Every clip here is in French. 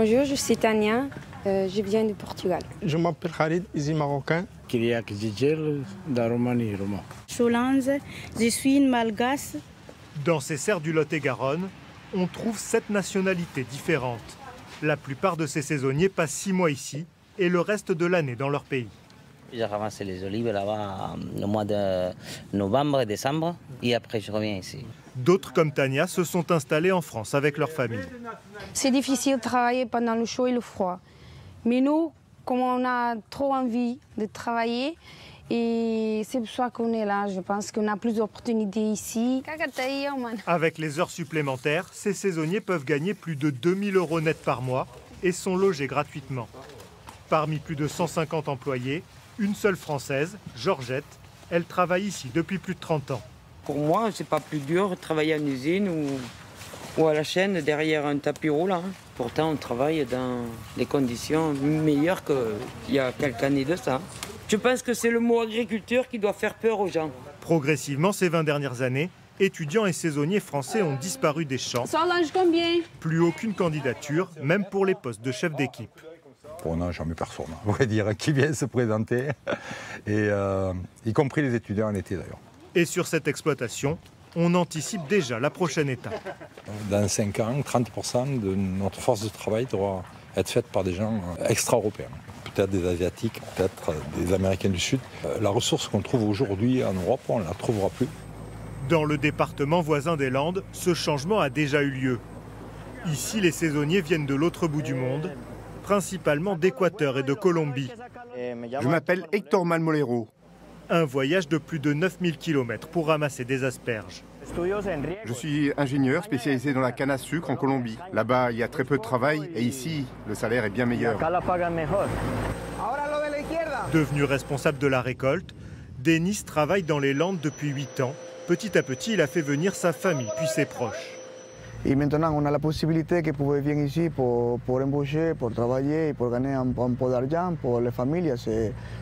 Bonjour, je suis Tania, je viens du Portugal. Je m'appelle Khalid, ici marocain. Kyriak Djidjel, de Roumanie, Roman. Solange, je suis une malgache. Dans ces serres du Lot-et-Garonne, on trouve 7 nationalités différentes. La plupart de ces saisonniers passent 6 mois ici et le reste de l'année dans leur pays. J'ai ramassé les olives là-bas au mois de novembre et décembre et après je reviens ici. D'autres comme Tania se sont installés en France avec leur famille. C'est difficile de travailler pendant le chaud et le froid. Mais nous, comme on a trop envie de travailler, et c'est pour ça qu'on est là, je pense qu'on a plus d'opportunités ici. Avec les heures supplémentaires, ces saisonniers peuvent gagner plus de 2000 € net par mois et sont logés gratuitement. Parmi plus de 150 employés, une seule Française, Georgette, elle travaille ici depuis plus de 30 ans. Pour moi, c'est pas plus dur de travailler en usine ou à la chaîne derrière un tapis roulant. Pourtant, on travaille dans des conditions meilleures qu'il y a quelques années de ça. Je pense que c'est le mot agriculture qui doit faire peur aux gens. Progressivement, ces 20 dernières années, étudiants et saisonniers français ont disparu des champs. Ça mange combien? Plus aucune candidature, même pour les postes de chef d'équipe. On n'a jamais personne, on pourrait dire, qui vient se présenter, et, y compris les étudiants en été d'ailleurs. Et sur cette exploitation, on anticipe déjà la prochaine étape. Dans 5 ans, 30% de notre force de travail devra être faite par des gens extra-européens. Peut-être des Asiatiques, peut-être des Américains du Sud. La ressource qu'on trouve aujourd'hui en Europe, on ne la trouvera plus. Dans le département voisin des Landes, ce changement a déjà eu lieu. Ici, les saisonniers viennent de l'autre bout du monde, principalement d'Équateur et de Colombie. Je m'appelle Hector Malmolero. Un voyage de plus de 9000 km pour ramasser des asperges. Je suis ingénieur spécialisé dans la canne à sucre en Colombie. Là-bas, il y a très peu de travail et ici, le salaire est bien meilleur. Devenu responsable de la récolte, Denis travaille dans les Landes depuis 8 ans. Petit à petit, il a fait venir sa famille puis ses proches. Et maintenant, on a la possibilité que pouvez venir ici pour embaucher, pour travailler et pour gagner un peu d'argent pour les familles.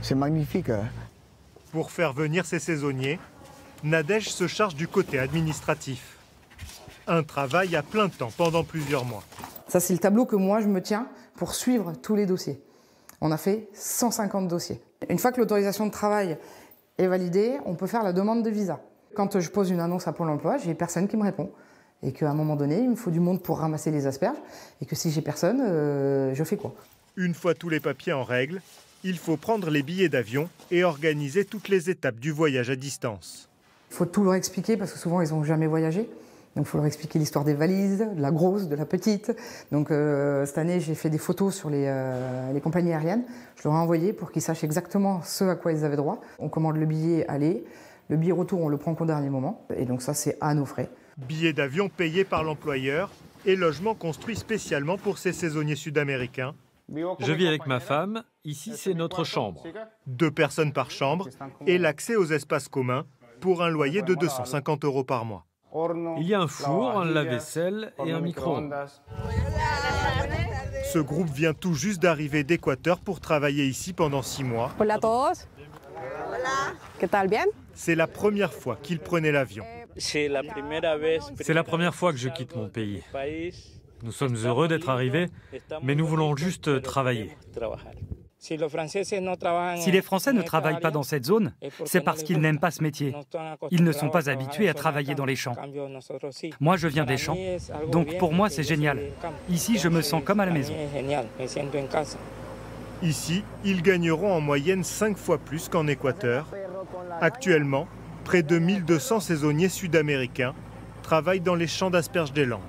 C'est magnifique. Pour faire venir ces saisonniers, Nadège se charge du côté administratif. Un travail à plein temps pendant plusieurs mois. Ça, c'est le tableau que moi, je me tiens pour suivre tous les dossiers. On a fait 150 dossiers. Une fois que l'autorisation de travail est validée, on peut faire la demande de visa. Quand je pose une annonce à Pôle emploi, j'ai personne qui me répond. Et qu'à un moment donné, il me faut du monde pour ramasser les asperges. Et que si j'ai personne, je fais quoi? Une fois tous les papiers en règle, il faut prendre les billets d'avion et organiser toutes les étapes du voyage à distance. Il faut tout leur expliquer parce que souvent ils n'ont jamais voyagé. Donc il faut leur expliquer l'histoire des valises, de la grosse, de la petite. Donc cette année j'ai fait des photos sur les compagnies aériennes. Je leur ai envoyé pour qu'ils sachent exactement ce à quoi ils avaient droit. On commande le billet aller, le billet retour on le prend qu'au dernier moment. Et donc ça c'est à nos frais. Billets d'avion payés par l'employeur et logement construit spécialement pour ces saisonniers sud-américains. Je vis avec ma femme, ici c'est notre chambre. 2 personnes par chambre et l'accès aux espaces communs pour un loyer de 250 € par mois. Il y a un four, un lave-vaisselle et un micro-ondes. Ce groupe vient tout juste d'arriver d'Équateur pour travailler ici pendant 6 mois. Hola a todos. ¿Qué tal, bien? C'est la première fois qu'ils prenaient l'avion. C'est la première fois que je quitte mon pays. Nous sommes heureux d'être arrivés, mais nous voulons juste travailler. Si les Français ne travaillent pas dans cette zone, c'est parce qu'ils n'aiment pas ce métier. Ils ne sont pas habitués à travailler dans les champs. Moi, je viens des champs, donc pour moi, c'est génial. Ici, je me sens comme à la maison. Ici, ils gagneront en moyenne 5 fois plus qu'en Équateur. Actuellement, près de 1200 saisonniers sud-américains travaillent dans les champs d'asperges des Landes.